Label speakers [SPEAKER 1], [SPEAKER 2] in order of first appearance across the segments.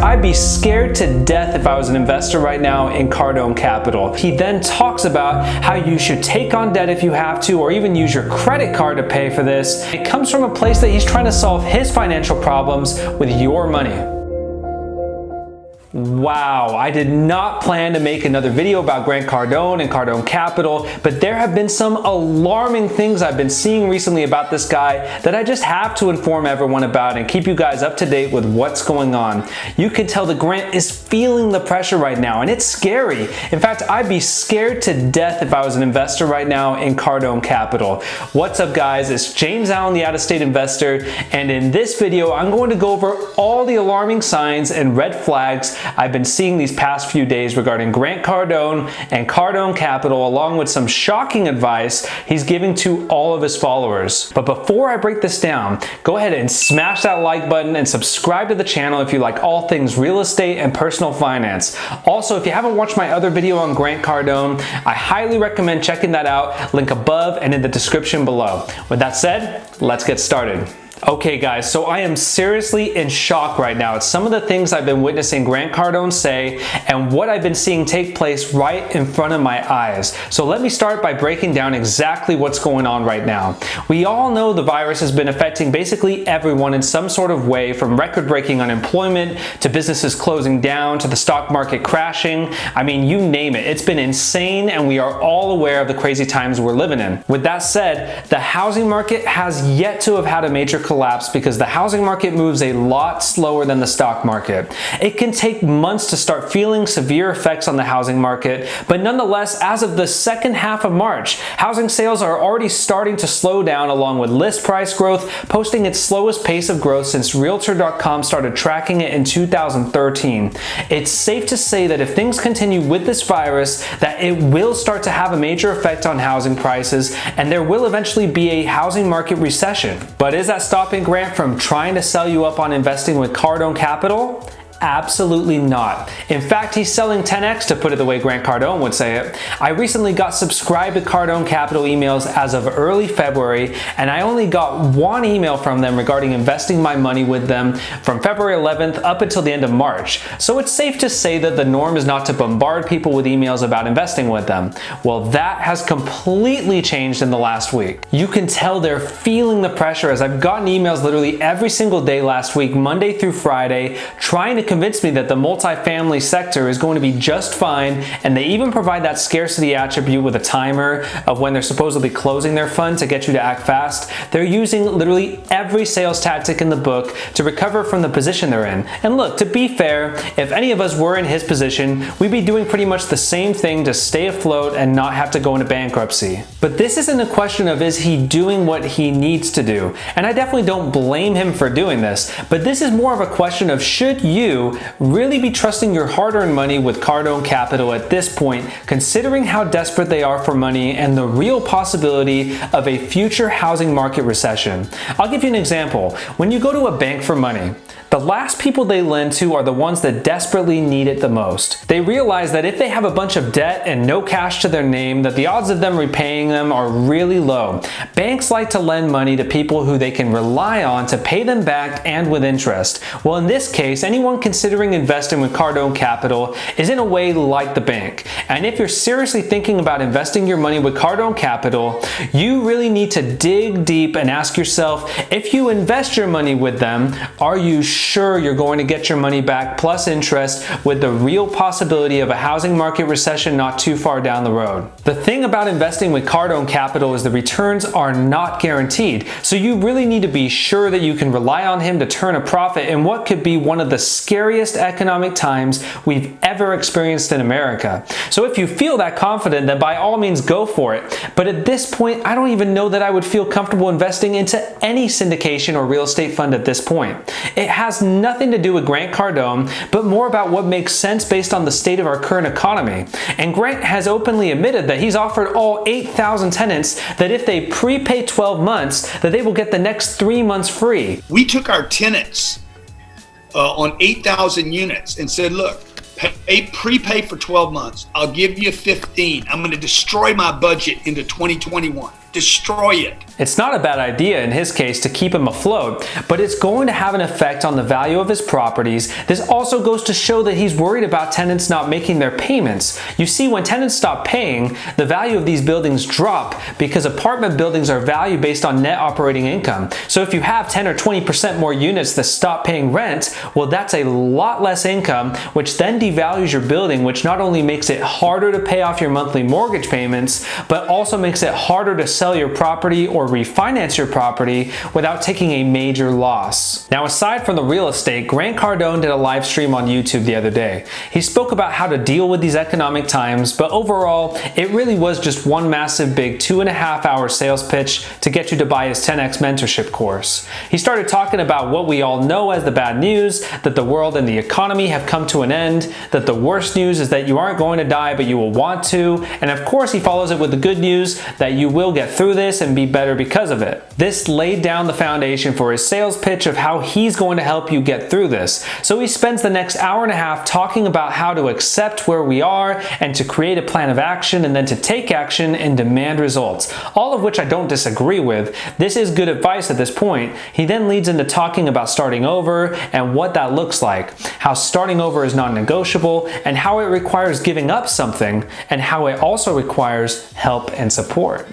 [SPEAKER 1] I'd be scared to death if I was an investor right now in Cardone Capital. He then talks about how you should take on debt if you have to, or even use your credit card to pay for this. It comes from a place that he's trying to solve his financial problems with your money. Wow, I did not plan to make another video about Grant Cardone and Cardone Capital, but there have been some alarming things I've been seeing recently about this guy that I just have to inform everyone about and keep you guys up to date with what's going on. You can tell that Grant is feeling the pressure right now, and it's scary. In fact, I'd be scared to death if I was an investor right now in Cardone Capital. What's up, guys? It's James Allen, the out-of-state investor, and in this video, I'm going to go over all the alarming signs and red flags I've been seeing these past few days regarding Grant Cardone and Cardone Capital, along with some shocking advice he's giving to all of his followers. But before I break this down, go ahead and smash that like button and subscribe to the channel if you like all things real estate and personal finance. Also, if you haven't watched my other video on Grant Cardone, I highly recommend checking that out. Link above and in the description below. With that said, let's get started. Okay guys, so I am seriously in shock right now at some of the things I've been witnessing Grant Cardone say and what I've been seeing take place right in front of my eyes. So let me start by breaking down exactly what's going on right now. We all know the virus has been affecting basically everyone in some sort of way, from record-breaking unemployment to businesses closing down to the stock market crashing. I mean, you name it. It's been insane, and we are all aware of the crazy times we're living in. With that said, the housing market has yet to have had a major collapse because the housing market moves a lot slower than the stock market. It can take months to start feeling severe effects on the housing market, but nonetheless, as of the second half of March, housing sales are already starting to slow down, along with list price growth posting its slowest pace of growth since Realtor.com started tracking it in 2013. It's safe to say that if things continue with this virus, that it will start to have a major effect on housing prices, and there will eventually be a housing market recession. But is that stopping Grant from trying to sell you up on investing with Cardone Capital? Absolutely not. In fact, he's selling 10x, to put it the way Grant Cardone would say it. I recently got subscribed to Cardone Capital emails as of early February, and I only got one email from them regarding investing my money with them from February 11th up until the end of March. So it's safe to say that the norm is not to bombard people with emails about investing with them. Well, that has completely changed in the last week. You can tell they're feeling the pressure, as I've gotten emails literally every single day last week, Monday through Friday, trying to convince me that the multifamily sector is going to be just fine, and they even provide that scarcity attribute with a timer of when they're supposedly closing their fund to get you to act fast. They're using literally every sales tactic in the book to recover from the position they're in. And look, to be fair, if any of us were in his position, we'd be doing pretty much the same thing to stay afloat and not have to go into bankruptcy. But this isn't a question of is he doing what he needs to do, and I definitely don't blame him for doing this, but this is more of a question of should you really be trusting your hard-earned money with Cardone Capital at this point, considering how desperate they are for money and the real possibility of a future housing market recession. I'll give you an example. When you go to a bank for money, the last people they lend to are the ones that desperately need it the most. They realize that if they have a bunch of debt and no cash to their name, that the odds of them repaying them are really low. Banks like to lend money to people who they can rely on to pay them back, and with interest. Well, in this case, anyone considering investing with Cardone Capital is in a way like the bank. And if you're seriously thinking about investing your money with Cardone Capital, you really need to dig deep and ask yourself, if you invest your money with them, are you sure you're going to get your money back plus interest, with the real possibility of a housing market recession not too far down the road? The thing about investing with Cardone Capital is the returns are not guaranteed, so you really need to be sure that you can rely on him to turn a profit in what could be one of the scariest economic times we've ever experienced in America. So if you feel that confident, then by all means go for it. But at this point, I don't even know that I would feel comfortable investing into any syndication or real estate fund at this point. It has nothing to do with Grant Cardone, but more about what makes sense based on the state of our current economy. And Grant has openly admitted that he's offered all 8,000 tenants that if they prepay 12 months, that they will get the next 3 months free.
[SPEAKER 2] We took our tenants on 8,000 units and said, look, prepay for 12 months. I'll give you 15. I'm going to destroy my budget into 2021. Destroy it.
[SPEAKER 1] It's not a bad idea in his case to keep him afloat, but it's going to have an effect on the value of his properties. This also goes to show that he's worried about tenants not making their payments. You see, when tenants stop paying, the value of these buildings drop because apartment buildings are valued based on net operating income. So if you have 10 or 20% more units that stop paying rent, well, that's a lot less income, which then devalues your building, which not only makes it harder to pay off your monthly mortgage payments, but also makes it harder to sell your property or refinance your property without taking a major loss. Now, aside from the real estate, Grant Cardone did a live stream on YouTube the other day. He spoke about how to deal with these economic times, but overall, it really was just one massive big 2.5-hour sales pitch to get you to buy his 10X mentorship course. He started talking about what we all know as the bad news, that the world and the economy have come to an end, that the worst news is that you aren't going to die, but you will want to, and of course he follows it with the good news that you will get through this and be better because of it. This laid down the foundation for his sales pitch of how he's going to help you get through this. So he spends the next hour and a half talking about how to accept where we are and to create a plan of action and then to take action and demand results. All of which I don't disagree with. This is good advice at this point. He then leads into talking about starting over and what that looks like, how starting over is non-negotiable and how it requires giving up something and how it also requires help and support.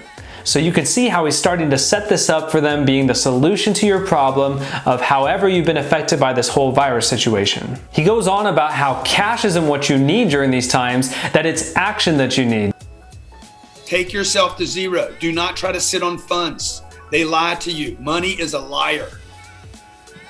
[SPEAKER 1] So you can see how he's starting to set this up for them being the solution to your problem of however you've been affected by this whole virus situation. He goes on about how cash isn't what you need during these times, that it's action that you need.
[SPEAKER 2] Take yourself to zero. Do not try to sit on funds. They lie to you. Money is a liar.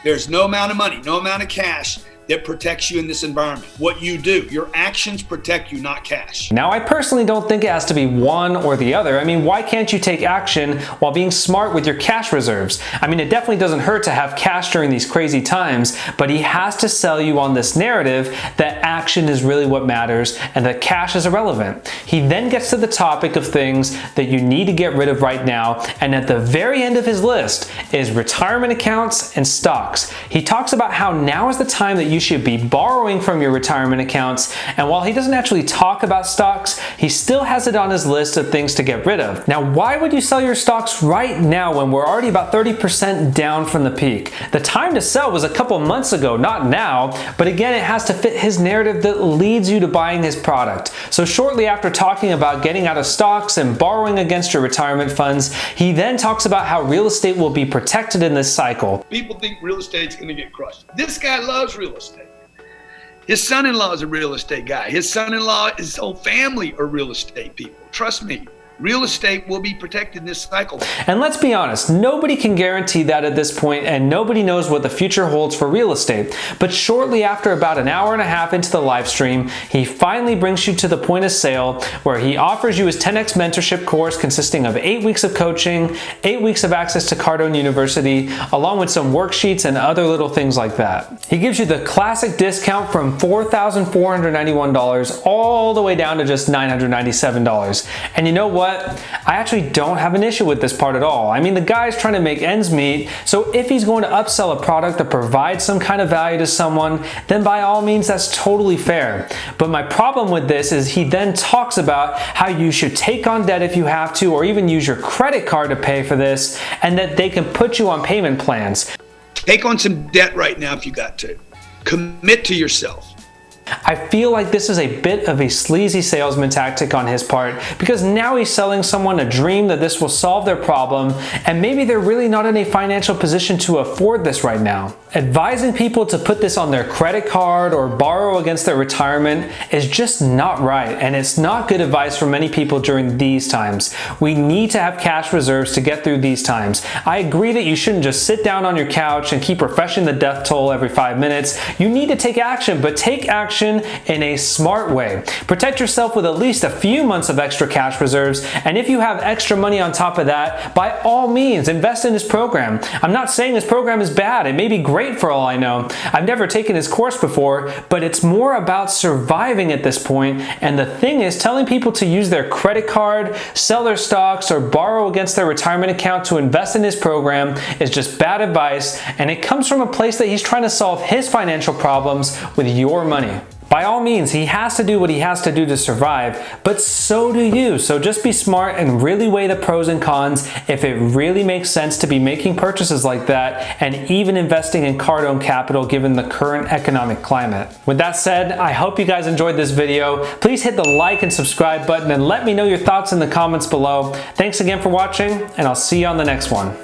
[SPEAKER 2] There's no amount of money, no amount of cash that protects you in this environment. What you do, your actions protect you, not cash.
[SPEAKER 1] Now, I personally don't think it has to be one or the other. I mean, why can't you take action while being smart with your cash reserves? I mean, it definitely doesn't hurt to have cash during these crazy times, but he has to sell you on this narrative that action is really what matters and that cash is irrelevant. He then gets to the topic of things that you need to get rid of right now, and at the very end of his list is retirement accounts and stocks. He talks about how now is the time that you should be borrowing from your retirement accounts, and while he doesn't actually talk about stocks, he still has it on his list of things to get rid of. Now, why would you sell your stocks right now when we're already about 30% down from the peak? The time to sell was a couple months ago, not now, but again, it has to fit his narrative that leads you to buying his product. So shortly after talking about getting out of stocks and borrowing against your retirement funds, he then talks about how real estate will be protected in this cycle.
[SPEAKER 2] People think real estate's gonna get crushed. This guy loves real estate. His son-in-law is a real estate guy. His son-in-law, his whole family are real estate people. Trust me. Real estate will be protected in this cycle.
[SPEAKER 1] And let's be honest, nobody can guarantee that at this point, and nobody knows what the future holds for real estate. But shortly after about an hour and a half into the live stream, he finally brings you to the point of sale where he offers you his 10X mentorship course consisting of 8 weeks of coaching, 8 weeks of access to Cardone University, along with some worksheets and other little things like that. He gives you the classic discount from $4,491 all the way down to just $997. And you know what? I actually don't have an issue with this part at all. I mean, the guy's trying to make ends meet, so if he's going to upsell a product that provides some kind of value to someone, then by all means, that's totally fair. But my problem with this is he then talks about how you should take on debt if you have to, or even use your credit card to pay for this, and that they can put you on payment plans.
[SPEAKER 2] Take on some debt right now if you got to. Commit to yourself.
[SPEAKER 1] I feel like this is a bit of a sleazy salesman tactic on his part, because now he's selling someone a dream that this will solve their problem, and maybe they're really not in a financial position to afford this right now. Advising people to put this on their credit card or borrow against their retirement is just not right, and it's not good advice for many people during these times. We need to have cash reserves to get through these times. I agree that you shouldn't just sit down on your couch and keep refreshing the death toll every 5 minutes. You need to take action, but take action in a smart way. Protect yourself with at least a few months of extra cash reserves, and if you have extra money on top of that, by all means, invest in his program. I'm not saying his program is bad. It may be great for all I know. I've never taken his course before, but it's more about surviving at this point, and the thing is, telling people to use their credit card, sell their stocks, or borrow against their retirement account to invest in his program is just bad advice, and it comes from a place that he's trying to solve his financial problems with your money. By all means, he has to do what he has to do to survive, but so do you. So just be smart and really weigh the pros and cons if it really makes sense to be making purchases like that and even investing in Cardone Capital given the current economic climate. With that said, I hope you guys enjoyed this video. Please hit the like and subscribe button and let me know your thoughts in the comments below. Thanks again for watching, and I'll see you on the next one.